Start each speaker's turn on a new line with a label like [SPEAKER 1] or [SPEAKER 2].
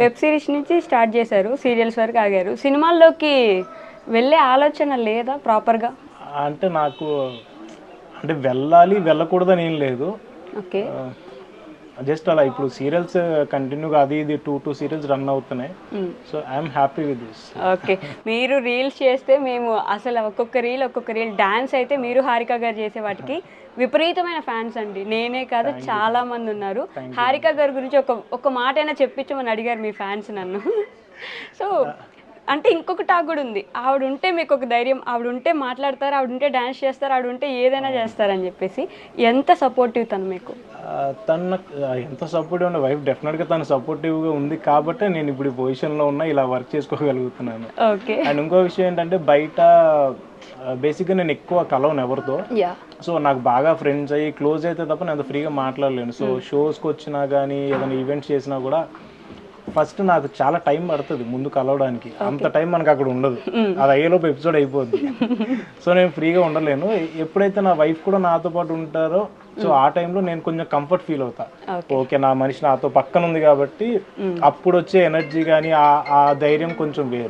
[SPEAKER 1] Web series నుంచి start చేశారు, serials వరకు ఆగారు. సినిమాల్లోకి వెళ్ళే ఆలోచన లేదా ప్రాపర్గా?
[SPEAKER 2] అంటే నాకు అంటే వెళ్ళాలి వెళ్ళకూడదని ఏం లేదు.
[SPEAKER 1] ఓకే.
[SPEAKER 2] జస్ట్ అలా ఇప్పుడు సీరియల్స్ కంటిన్యూగా అది ఇది 2 సీరియల్స్ రన్ అవుతున్నాయి. So I'm happy with this.
[SPEAKER 1] Okay. మీరు రీల్స్ చేస్తే మేము అసలు ఒక్కొక్క రీల్ డాన్స్ అయితే మీరు హారిక గారు చేసే వాటికి విపరీతమైన ఫ్యాన్స్ అండి. నేనే కాదు చాలా మంది ఉన్నారు. హారిక గారి గురించి ఒక మాట అయినా చెప్పించమని అడిగారు మీ ఫ్యాన్స్ నన్ను. సో అంటే ఇంకొక టాక్ కూడా ఉంది, ఆవిడ ఉంటే మీకు ఒక ధైర్యం, ఆవిడ ఉంటే మాట్లాడతారు, ఆవిడ ఉంటే డ్యాన్స్ చేస్తారు, ఆవిడ ఉంటే ఏదైనా చేస్తారని చెప్పేసి. ఎంత సపోర్టివ్ తను మీకు?
[SPEAKER 2] తను ఎంత సపోర్టివ్ ఉన్న వైఫ్ డెఫినెట్గా తను సపోర్టివ్గా ఉంది కాబట్టి నేను ఇప్పుడు ఈ పొజిషన్లో ఉన్నా, ఇలా వర్క్ చేసుకోగలుగుతున్నాను.
[SPEAKER 1] ఓకే.
[SPEAKER 2] అండ్ ఇంకో విషయం ఏంటంటే బయట బేసిక్గా నేను ఎక్కువ కలవను ఎవరితో. సో నాకు బాగా ఫ్రెండ్స్ అయ్యి క్లోజ్ అయితే తప్ప నేను అంత ఫ్రీగా మాట్లాడలేను. సో షోస్కి వచ్చినా కానీ ఏదైనా ఈవెంట్స్ చేసినా కూడా ఫస్ట్ నాకు చాలా టైం పడుతుంది ముందు కలవడానికి. అంత టైం మనకు అక్కడ ఉండదు, అది అయ్యేలోపు ఎపిసోడ్ అయిపోద్ది. సో నేను ఫ్రీగా ఉండలేను. ఎప్పుడైతే నా వైఫ్ కూడా నాతో పాటు ఉంటారో సో ఆ టైంలో నేను కొంచెం కంఫర్ట్ ఫీల్ అవుతా. ఓకే నా మనిషి నాతో పక్కన ఉంది కాబట్టి అప్పుడు వచ్చే ఎనర్జీ కానీ ఆ ధైర్యం కొంచెం వేరు.